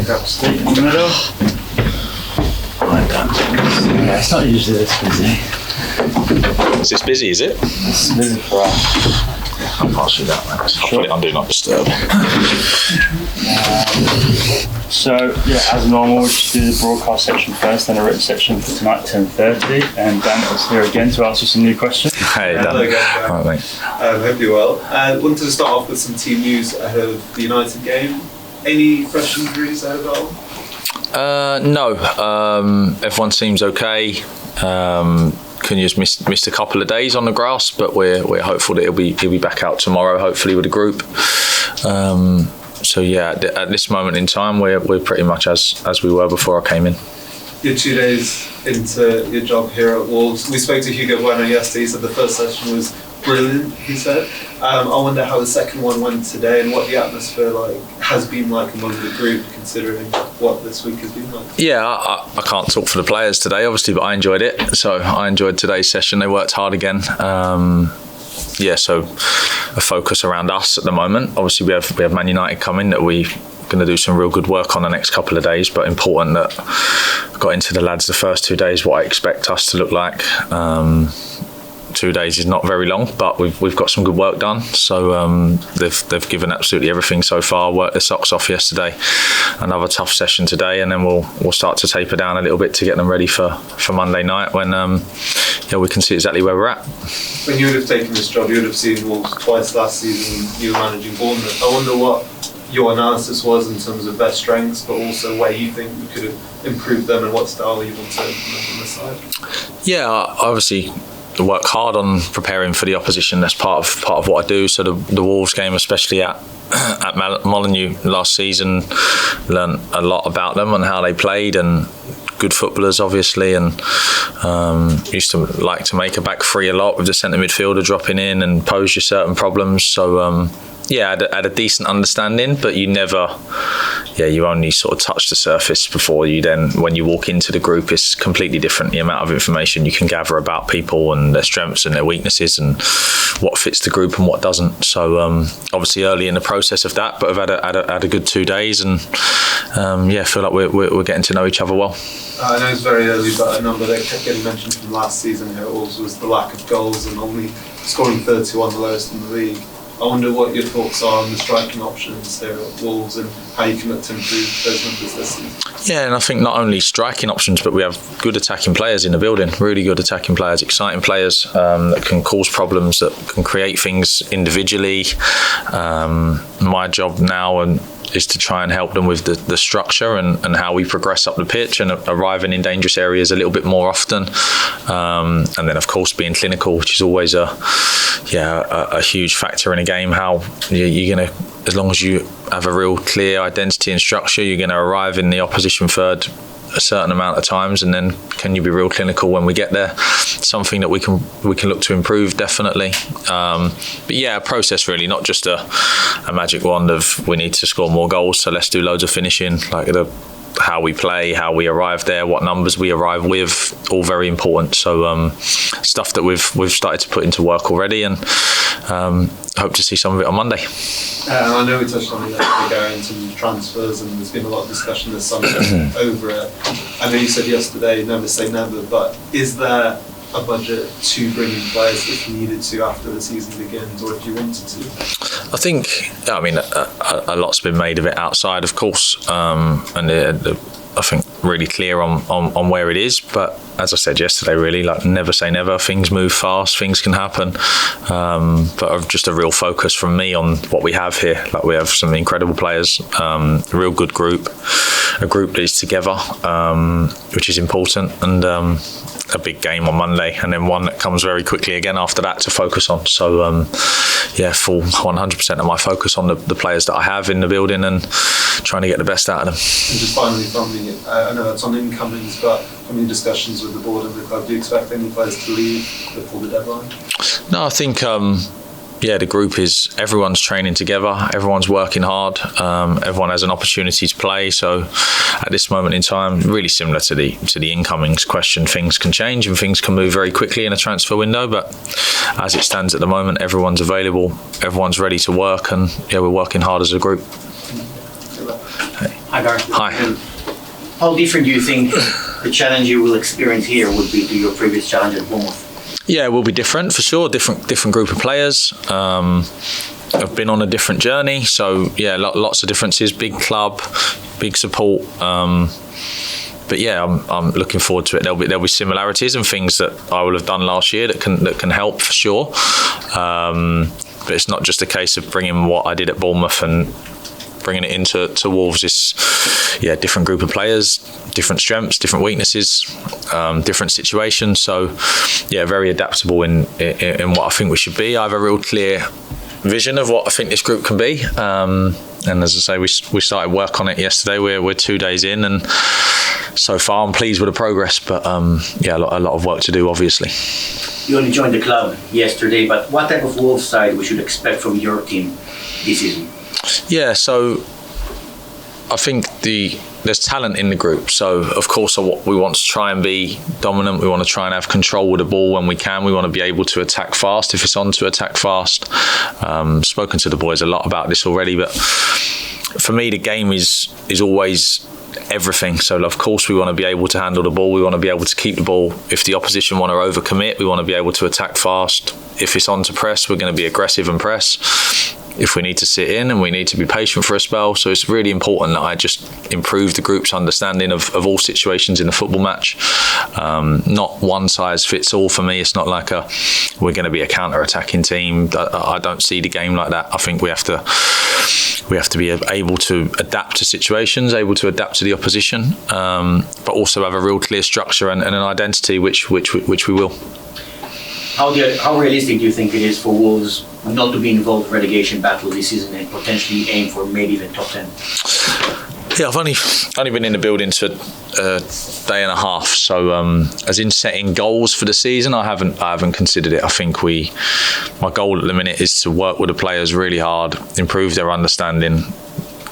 grab a seat in the middle. Right done. Yeah, it's not usually this busy. Is this busy, is it? It's busy for us. I'll pass you that, Max. I'll put it on Do Not Disturb. So, yeah, as normal, we'll just do the broadcast section first, then a written section for tonight, 10:30. And Dan is here again to answer some new questions. Hey, Dan. Hello again. All right, mate. Hope you're well. Wanted to start off with some team news ahead of the United game. Any fresh injuries ahead of that one? No. Everyone seems okay. Cunha's missed a couple of days on the grass, but we're hopeful that he'll be back out tomorrow, hopefully with the group. So yeah, at this moment in time, we're pretty much as we were before I came in. You're 2 days into your job here at Wolves. We spoke to Hugo Bueno yesterday. He said the first session was brilliant, he said. I wonder how the second one went today and what the atmosphere has been like among the group, considering what this week has been like. Yeah, I can't talk for the players today, obviously, but I enjoyed it. So I enjoyed today's session. They worked hard again. So a focus around us at the moment. Obviously, we have Man United coming that we're going to do some real good work on the next couple of days, but important that I got into the lads the first 2 days what I expect us to look like. 2 days is not very long, but we've got some good work done. So they've given absolutely everything so far. Worked their socks off yesterday. Another tough session today, and then we'll start to taper down a little bit to get them ready for Monday night when we can see exactly where we're at. When you would have taken this job, you would have seen Wolves twice last season. You were managing Bournemouth. I wonder what your analysis was in terms of their strengths, but also where you think you could have improved them and what style you want to implement on the side. Yeah, obviously work hard on preparing for the opposition. That's part of what I do. So the Wolves game, especially at Molineux last season, learned a lot about them and how they played, and good footballers obviously, and used to like to make a back three a lot with the centre midfielder dropping in and pose you certain problems. So I had a decent understanding, but you only sort of touch the surface before you then, when you walk into the group, it's completely different, the amount of information you can gather about people and their strengths and their weaknesses and what fits the group and what doesn't. So obviously early in the process of that, but I've had a good 2 days, and feel like we're getting to know each other well. I know it's very early, but a number that kept getting mentioned from last season here also was the lack of goals and only scoring 31, the lowest in the league. I wonder what your thoughts are on the striking options here at Wolves and how you can look to improve those numbers this season. Yeah, and I think not only striking options, but we have good attacking players in the building, really good attacking players, exciting players that can cause problems, that can create things individually. My job now is to try and help them with the structure and how we progress up the pitch and arriving in dangerous areas a little bit more often. And then, of course, being clinical, which is always a huge factor in a game. How you're going to, as long as you have a real clear identity and structure, you're going to arrive in the opposition third a certain amount of times, and then can you be real clinical when we get there? Something that we can look to improve, definitely. But yeah, a process really, not just a magic wand of we need to score more goals, so let's do loads of finishing. Like how we play, how we arrive there, what numbers we arrive with, all very important. So stuff that we've started to put into work already, and hope to see some of it on Monday. I know we touched on it yesterday, in terms of transfers, and there's been a lot of discussion this summer over it. I know you said yesterday, never say never, but is there a budget to bring in players if you needed to after the season begins, or if you wanted to? I think, a lot's been made of it outside, of course, and I think really clear on where it is. But as I said yesterday, really, like, never say never. Things move fast, things can happen. But just a real focus from me on what we have here. Like, we have some incredible players, a real good group, a group that is together, which is important, and a big game on Monday, and then one that comes very quickly again after that to focus on. So full 100% of my focus on the players that I have in the building and trying to get the best out of them. And just finally from me, I know that's on incomings, but from your discussions with the board and the club, do you expect any players to leave before the deadline? No, I think the group is, everyone's training together, everyone's working hard, everyone has an opportunity to play. So at this moment in time, really similar to the incomings question, things can change and things can move very quickly in a transfer window, but as it stands at the moment, everyone's available, everyone's ready to work, and we're working hard as a group. Hey. Hi, Gareth. Hi. How different do you think the challenge you will experience here would be to your previous challenge at Bournemouth? Yeah, it will be different for sure. Different group of players. I've been on a different journey, so yeah, lots of differences. Big club, big support. But yeah, I'm looking forward to it. There'll be similarities and things that I will have done last year that can help for sure. But it's not just a case of bringing what I did at Bournemouth and bringing it into Wolves. It's different group of players, different strengths, different weaknesses, different situations. So yeah, very adaptable in what I think we should be. I have a real clear vision of what I think this group can be. And as I say, we started work on it yesterday. We're 2 days in, and so far I'm pleased with the progress. But a lot of work to do, obviously. You only joined the club yesterday, but what type of Wolves side we should expect from your team this season? Yeah, so I think there's talent in the group. So of course we want to try and be dominant. We want to try and have control with the ball when we can. We want to be able to attack fast if it's on to attack fast. Spoken to the boys a lot about this already, but for me the game is always everything. So of course we want to be able to handle the ball. We want to be able to keep the ball. If the opposition want to overcommit, we want to be able to attack fast. If it's on to press, we're going to be aggressive and press. If we need to sit in, and we need to be patient for a spell. So it's really important that I just improve the group's understanding of all situations in a football match. Not one size fits all for me. It's not like we're going to be a counter-attacking team. I don't see the game like that. I think we have to be able to adapt to situations, able to adapt to the opposition, but also have a real clear structure and an identity, which we will. How realistic do you think it is for Wolves not to be involved in relegation battle this season and potentially aim for maybe even top 10? Yeah, I've only been in the building for a day and a half, so as in setting goals for the season, I haven't considered it. I think my goal at the minute is to work with the players really hard, improve their understanding,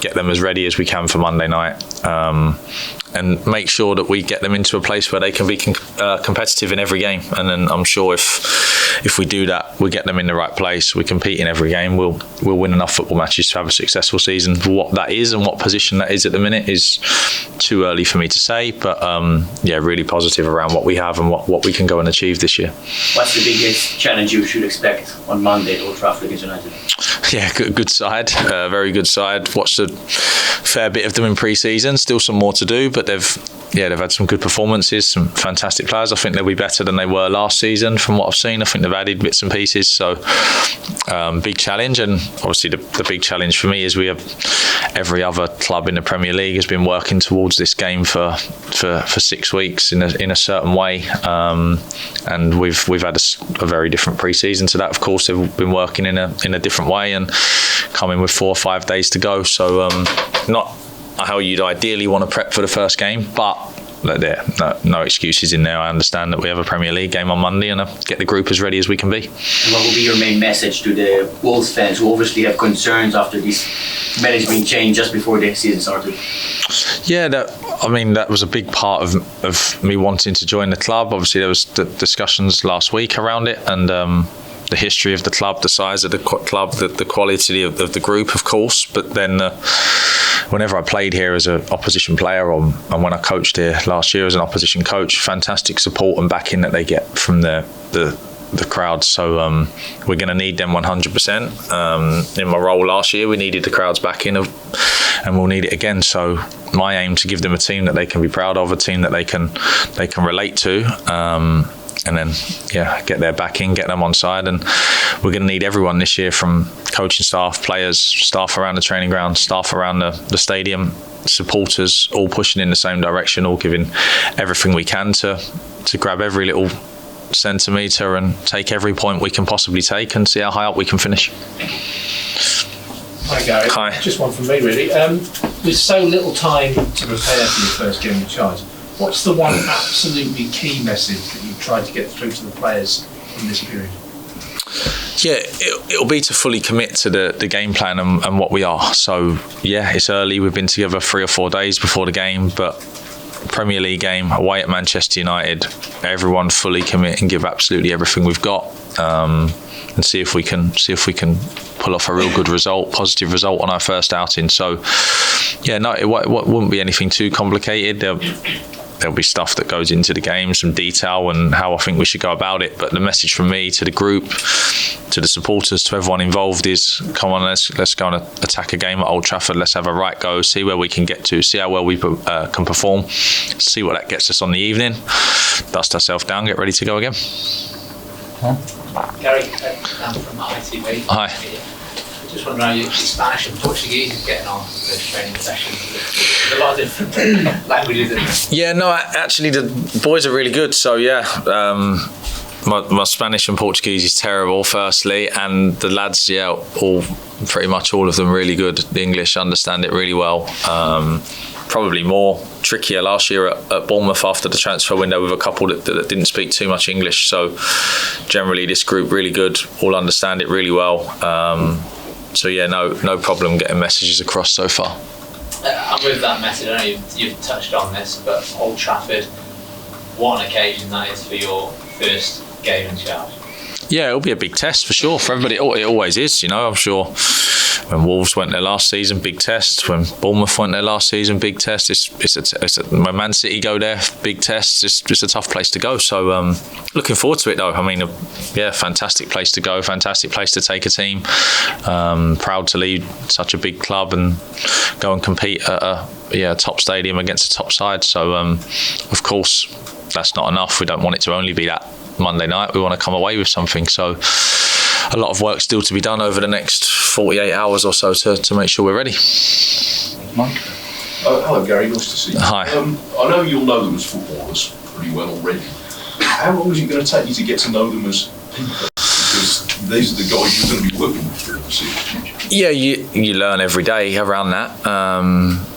get them as ready as we can for Monday night, and make sure that we get them into a place where they can be competitive in every game. And then I'm sure if we do that, we get them in the right place, we compete in every game, we'll win enough football matches to have a successful season. What that is and what position that is at the minute is too early for me to say, but really positive around what we have and what we can go and achieve this year. What's the biggest challenge you should expect on Monday at Old Trafford against United? Yeah, good side, very good side. Watched a fair bit of them in pre-season, still some more to do, but they've had some good performances, some fantastic players. I think they'll be better than they were last season from what I've seen. I think they've added bits and pieces, so big challenge. And obviously the big challenge for me is we have every other club in the Premier League has been working towards this game for 6 weeks in a certain way, and we've had a very different pre-season to that. Of course, they've been working in a different way and coming with 4 or 5 days to go, so not how you'd ideally want to prep for the first game, but no excuses in there. I understand that we have a Premier League game on Monday, and get the group as ready as we can be. And what will be your main message to the Wolves fans who obviously have concerns after this management change just before the season started? Yeah, that was a big part of me wanting to join the club. Obviously, there was the discussions last week around it, and the history of the club, the size of the club, the quality of the group, of course. But then whenever I played here as an opposition player, and when I coached here last year as an opposition coach, fantastic support and backing that they get from the crowd. So we're going to need them 100%. In my role last year, we needed the crowd's backing, and we'll need it again. So my aim to give them a team that they can be proud of, a team that they can relate to. And then, get their backing, get them on side. And we're going to need everyone this year, from coaching staff, players, staff around the training ground, staff around the stadium, supporters, all pushing in the same direction, all giving everything we can to grab every little centimetre and take every point we can possibly take and see how high up we can finish. Hi Gary. Hi. Just one from me really. With so little time to prepare for your first game in charge, what's the one absolutely key message that you tried to get through to the players in this period? Yeah, it'll be to fully commit to the game plan and what we are. So, it's early. We've been together 3 or 4 days before the game, but Premier League game away at Manchester United, everyone fully commit and give absolutely everything we've got, and see if we can pull off a real good result, positive result on our first outing. So yeah, no, it wouldn't be anything too complicated. There'll be stuff that goes into the game, some detail and how I think we should go about it. But the message from me to the group, to the supporters, to everyone involved is, come on, let's go and attack a game at Old Trafford. Let's have a right go, see where we can get to, see how well we can perform, see what that gets us on the evening, dust ourselves down, get ready to go again. Gary, I'm from ITV. Hi. Just wondering how your Spanish and Portuguese is getting on for the training sessions. There's a lot of different languages in there. Yeah, no, actually the boys are really good. So yeah, my Spanish and Portuguese is terrible, firstly, and the lads, yeah, pretty much all of them really good. The English understand it really well. Probably more trickier last year at Bournemouth after the transfer window with a couple that didn't speak too much English. So generally this group really good, all understand it really well. So yeah, no problem getting messages across so far. And with that message, I know you've touched on this, but Old Trafford, what an occasion that is for your first game in charge. Yeah, it'll be a big test for sure for everybody. It always is, you know. I'm sure when Wolves went there last season, big test. When Bournemouth went there last season, big test. When Man City go there, big test. It's a tough place to go. So looking forward to it though. I mean, yeah, fantastic place to go, fantastic place to take a team. Proud to lead such a big club and go and compete at a top stadium against a top side. So of course, that's not enough. We don't want it to only be that Monday night. We want to come away with something. So a lot of work still to be done over the next 48 hours or so to make sure we're ready. Mike? Hello Gary, nice to see you. Hi. I know you'll know them as footballers pretty well already. How long is it going to take you to get to know them as people? Because these are the guys you're going to be working with for the foreseeable future. Yeah, you learn every day around that.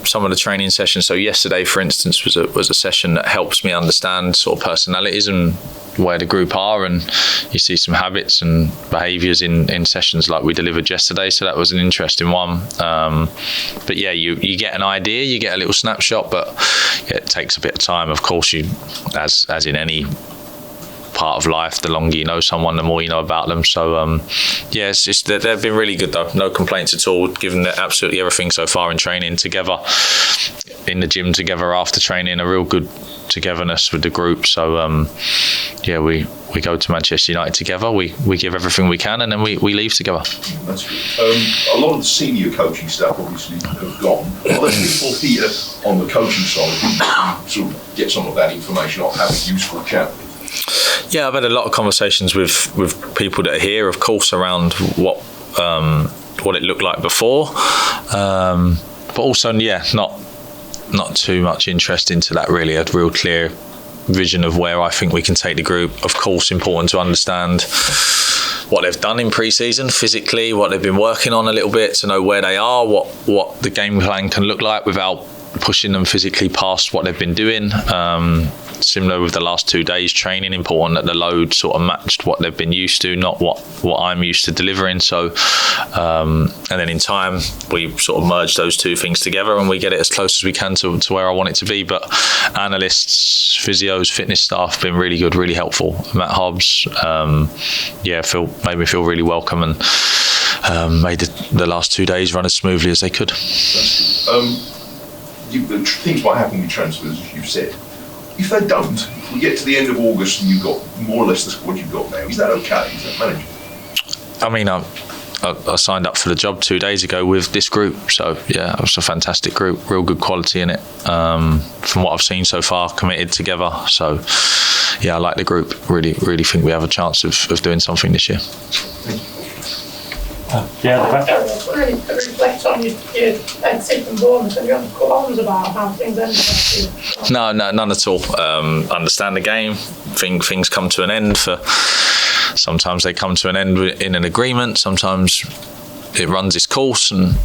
Some of the training sessions. So yesterday, for instance, was a session that helps me understand sort of personalities and where the group are, and you see some habits and behaviours in sessions like we delivered yesterday. So that was an interesting one. But yeah, you get an idea, you get a little snapshot, but yeah, it takes a bit of time. Of course, you as in any part of life, the longer you know someone, the more you know about them. So yeah, they've been really good though, no complaints at all, given absolutely everything so far in training together, in the gym together after training, a real good togetherness with the group. So yeah, we go to Manchester United together, we give everything we can, and then we leave together. That's good. A lot of the senior coaching staff obviously have gone. Are there people here on the coaching side who sort of get some of that information or have a useful chat with? Yeah, I've had a lot of conversations with people that are here, of course, around what it looked like before, but also, yeah, not too much interest into that really. A real clear vision of where I think we can take the group. Of course, important to understand what they've done in pre-season physically, what they've been working on a little bit, to know where they are, what the game plan can look like without pushing them physically past what they've been doing. Similar with the last 2 days training, important that the load sort of matched what they've been used to, not what I'm used to delivering. So and then in time we sort of merge those two things together and we get it as close as we can to where I want it to be. But analysts, physios, fitness staff have been really good, really helpful. Matt Hobbs, made me feel really welcome and made the last 2 days run as smoothly as they could. Things might happen with transfers, as you've said. If they don't, if we get to the end of August and you've got more or less the squad you've got now, is that okay? Is that manageable? I mean, I signed up for the job 2 days ago with this group, so yeah, it was a fantastic group, real good quality in it. From what I've seen so far, committed together. So yeah, I like the group. Really think we have a chance of doing something this year. Really reflect on your exit from Bournemouth, and you have qualms about how things ended up. No, none at all. Understand the game. Things come to an end. Sometimes they come to an end in an agreement. Sometimes it runs its course and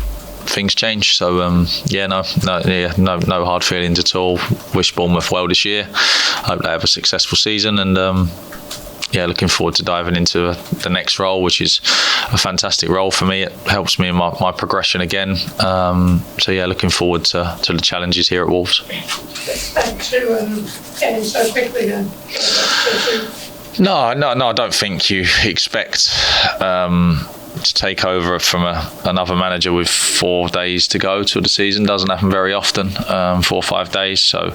things change. So no hard feelings at all. Wish Bournemouth well this year. Hope they have a successful season, and looking forward to diving into the next role, which is a fantastic role for me. It helps me in my progression again. Looking forward to the challenges here at Wolves. Expect to get in so quickly then? No, I don't think you expect to take over from another manager with 4 days to go till the season doesn't happen very often, 4 or 5 days. So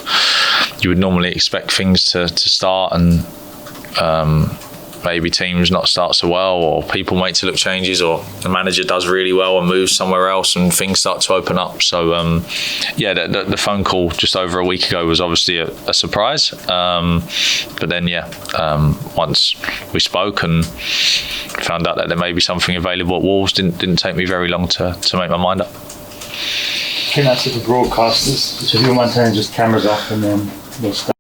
you would normally expect things to start and maybe teams not start so well, or people make to look changes, or the manager does really well and moves somewhere else and things start to open up. So the phone call just over a week ago was obviously a surprise, but then once we spoke and found out that there may be something available at Wolves, didn't take me very long to make my mind up. I think that's it for broadcasters. So if you want to turn just cameras off and then we'll start.